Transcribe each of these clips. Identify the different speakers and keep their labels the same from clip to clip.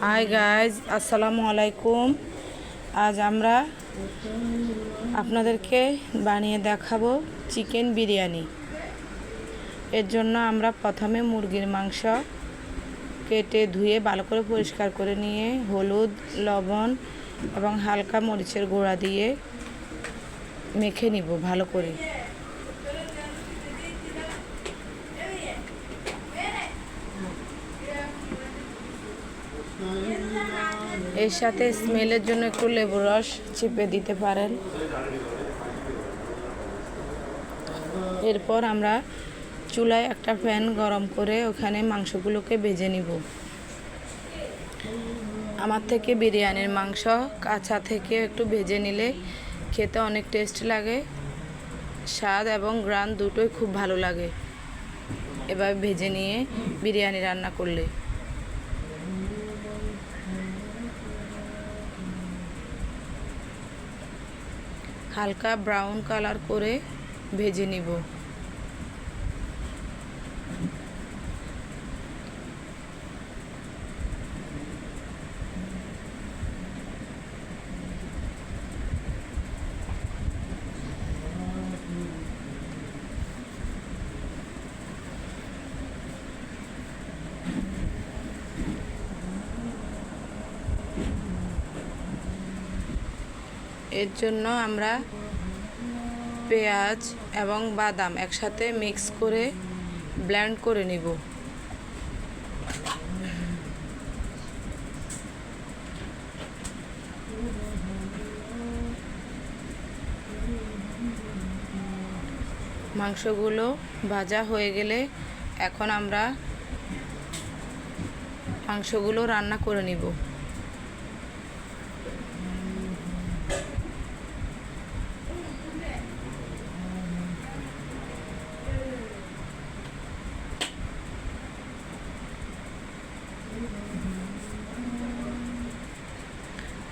Speaker 1: Hi guys, আসসালামু আলাইকুম। আজ আমরা আপনাদেরকে বানিয়ে দেখাবো চিকেন বিরিয়ানি। এর জন্য আমরা প্রথমে মুরগির মাংস কেটে ধুয়ে ভালো করে পরিষ্কার করে নিয়ে হলুদ, লবণ এবং হালকা মরিচের গুঁড়া দিয়ে মেখে নিব ভালো করে। এর সাথে স্মেলের জন্য একটু লেবুর রস চিপে দিতে পারেন। এরপর আমরা চুলায় একটা প্যান গরম করে ওখানে মাংসগুলোকে ভেজে নিব। আমার থেকে বিরিয়ানির মাংস কাঁচা থেকে একটু ভেজে নিলে খেতে অনেক টেস্ট লাগে, স্বাদ এবং গ্রান দুটোই খুব ভালো লাগে এভাবে ভেজে নিয়ে বিরিয়ানি রান্না করলে। হালকা ব্রাউন কালার করে ভেজে নিব। এর জন্য আমরা পেঁয়াজ এবং বাদাম একসাথে মিক্স করে ব্লেন্ড করে নিব। মাংসগুলো ভাজা হয়ে গেলে এখন আমরা মাংসগুলো রান্না করে নিব।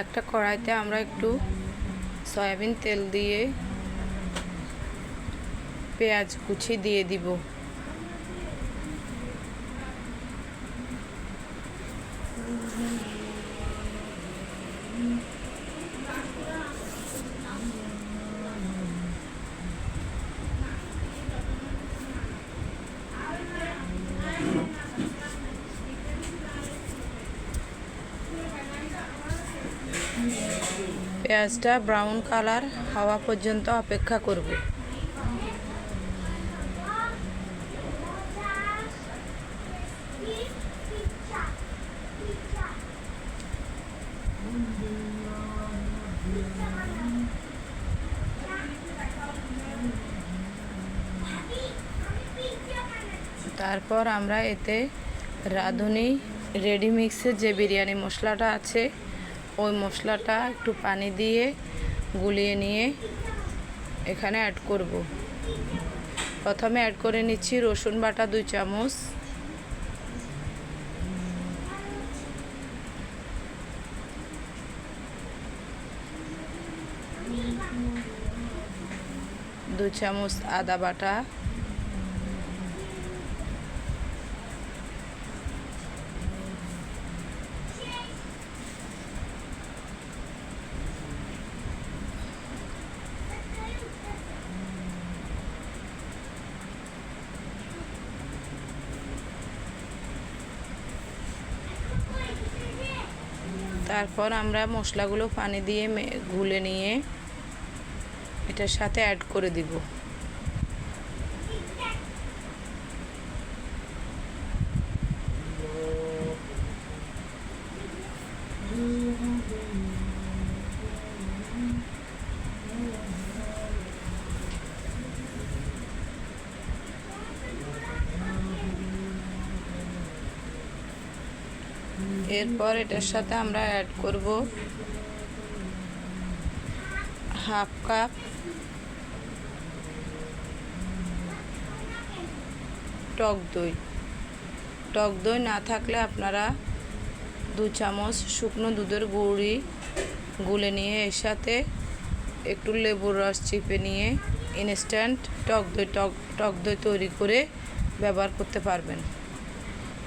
Speaker 1: একটা কড়াইতে আমরা একটু সয়াবিন তেল দিয়ে পেঁয়াজ কুচি দিয়ে দিব। পেঁয়াজটা ব্রাউন কালার হওয়া পর্যন্ত অপেক্ষা করব। তারপর আমরা এতে রাঁধুনি রেডি মিক্সের যে বিরিয়ানি মশলাটা আছে ওই মশলাটা একটু পানি দিয়ে গুলিয়ে নিয়ে এখানে অ্যাড করব। প্রথমে অ্যাড করে নিচ্ছি রসুন বাটা 2 চামচ, দু চামচ আদা বাটা, তারপর আমরা মশলাগুলো পানি দিয়ে গুলে নিয়ে এটার সাথে অ্যাড করে দিব। এরপর এটার সাথে আমরা অ্যাড করব হাফ কাপ টক দই। টক দই না থাকলে আপনারা 2 চামচ শুকনো দুধের গুঁড়ি গুলে নিয়ে এর সাথে একটু লেবুর রস চিপে নিয়ে ইনস্ট্যান্ট টক দই তৈরি করে ব্যবহার করতে পারবেন।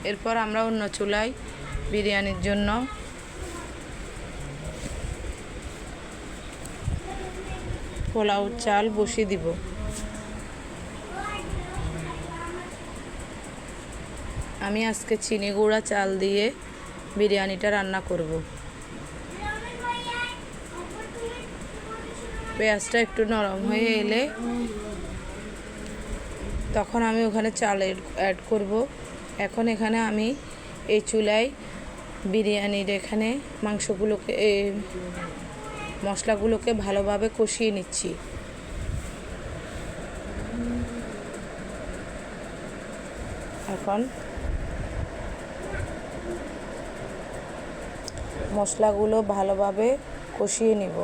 Speaker 1: এরপর আমরা অন্য চুলায় বিরিয়ানির জন্য। পোলাও চাল বসিয়ে দিব। আমি আজকে চিনি গুঁড়া চাল দিয়ে বিরিয়ানিটা রান্না করব। পেঁয়াজটা একটু নরম হয়ে এলে তখন আমি ওখানে চাল অ্যাড করব। এখন এখানে আমি এই চুলায় বিরিয়ানির এখানে মাংসগুলোকে মশলাগুলোকে ভালোভাবে কষিয়ে নিচ্ছি। এখন মশলাগুলো ভালোভাবে কষিয়ে নিব।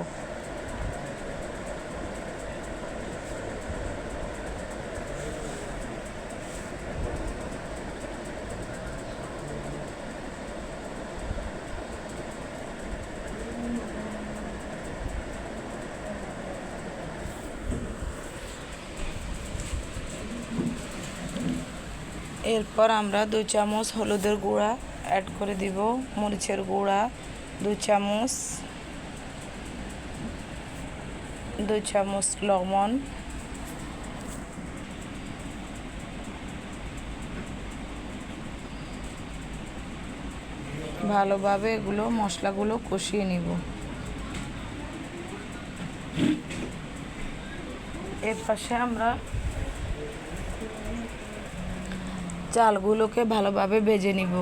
Speaker 1: এরপর আমরা 2 চামচ হলুদের গুঁড়া অ্যাড করে দিব, মরিচের গুঁড়া 2 চামচ, 2 চামচ লবণ, ভালোভাবে এগুলো মশলাগুলো কষিয়ে নিব। এর পাশে আমরা চালগুলোকে ভালোভাবে ভেজে নিব।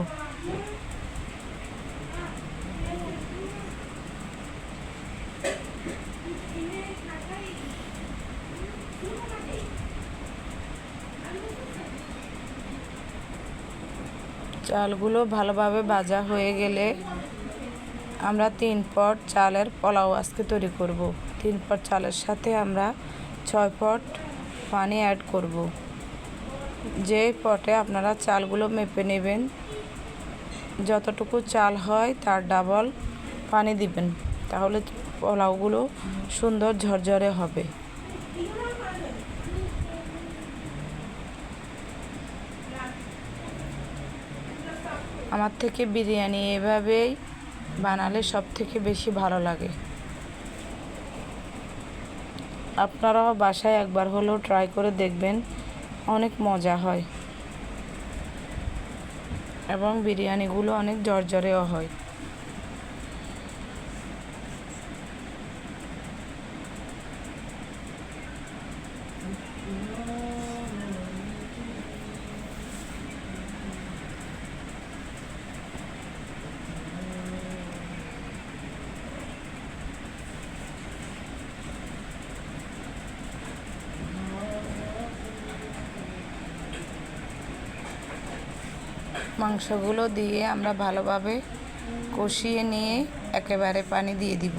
Speaker 1: চালগুলো ভালোভাবে ভাজা হয়ে গেলে আমরা 3 পট চালের পোলাও আজকে তৈরি করব। 3 পট চালের সাথে আমরা 6 পট পানি অ্যাড করব। যে পটে আপনারা চালগুলো মেপে নেবেন, যতটুকু চাল হয় তার ডাবল পানি দিবেন, তাহলে পোলাওগুলো সুন্দর ঝরঝরে হবে। আমার থেকে বিরিয়ানি এভাবেই বানালে সব থেকে বেশি ভালো লাগে। আপনারাও বাসায় একবার হলেও ট্রাই করে দেখবেন, অনেক মজা হয় এবং বিরিয়ানিগুলো অনেক ঝরঝরেও হয়। মাংসগুলো দিয়ে আমরা ভালোভাবে কষিয়ে নিয়ে একেবারে পানি দিয়ে দিব।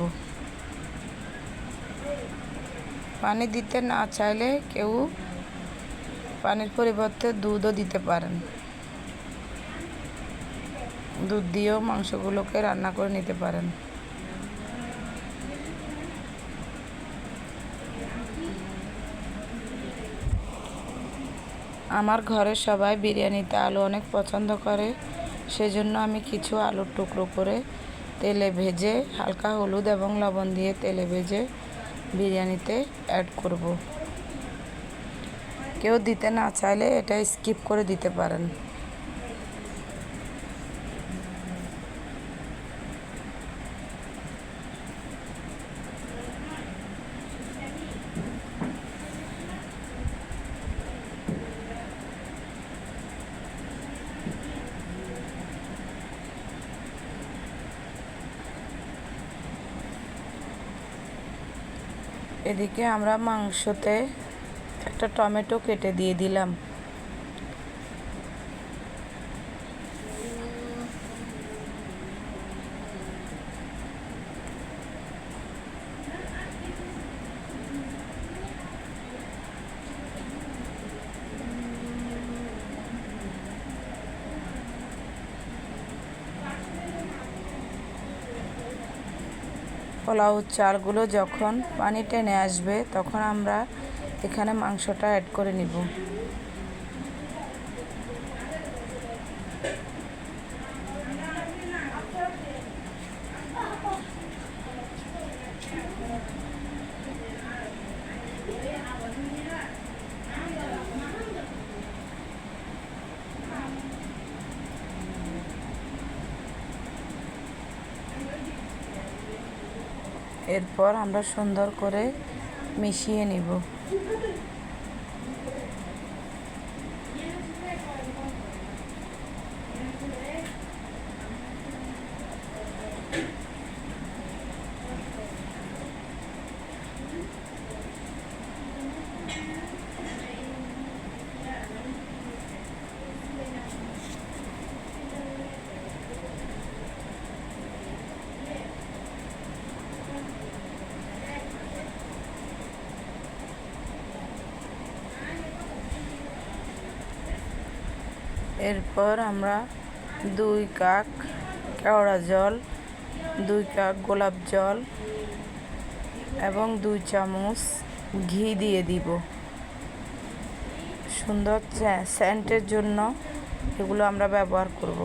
Speaker 1: পানি দিতে না চাইলে কেউ পানির পরিবর্তে দুধও দিতে পারেন। দুধ দিয়েও মাংসগুলোকে রান্না করে নিতে পারেন। আমার ঘরে সবাই বিরিয়ানিতে আলু অনেক পছন্দ করে, সেজন্য আমি কিছু আলুর টুকরো করে তেলে ভেজে হালকা হলুদ এবং লবণ দিয়ে তেলে ভেজে বিরিয়ানিতে অ্যাড করব। কেউ দিতে না চাইলে এটা স্কিপ করে দিতে পারেন। এদিকে আমরা মাংসতে একটা টমেটো কেটে দিয়ে দিলাম। পোলাও চালগুলো যখন পানি টেনে আসবে তখন আমরা এখানে মাংসটা অ্যাড করে নিব। এরপর আমরা সুন্দর করে মিশিয়ে নিব। এরপর আমরা 2 কাপ কেওড়া জল, 2 কাপ গোলাপ জল এবং 2 চামচ ঘি দিয়ে দিব। সুন্দর সেন্টের জন্য এগুলো আমরা ব্যবহার করব।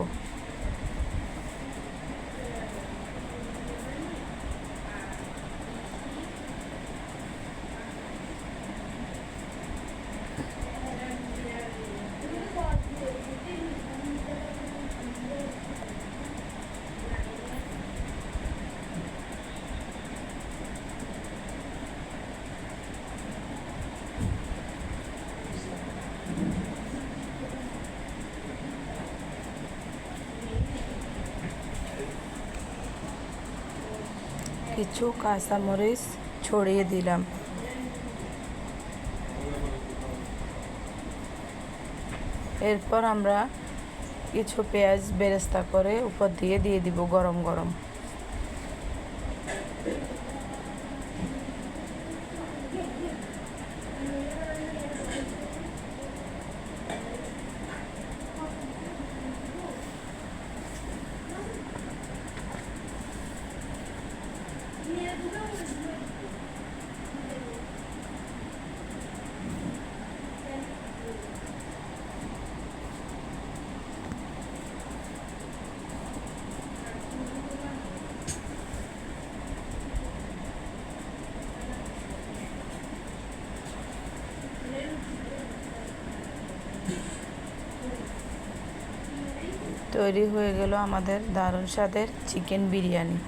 Speaker 1: কিছু কাঁচামরিচ ছড়িয়ে দিলাম। এরপর আমরা কিছু পেঁয়াজ বেরেস্তা করে উপর দিয়ে দিব গরম গরম। তৈরি হয়ে গেল আমাদের দারুণ স্বাদের চিকেন বিরিয়ানি।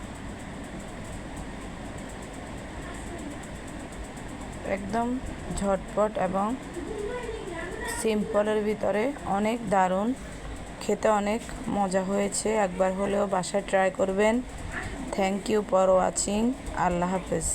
Speaker 1: একদম ঝটপট এবং সিম্পলের ভিতরে অনেক দারুণ, খেতে অনেক মজা হয়েছে। একবার হলেও বাসায় ট্রাই করবেন। Thank you for watching. আল্লাহ হাফেজ।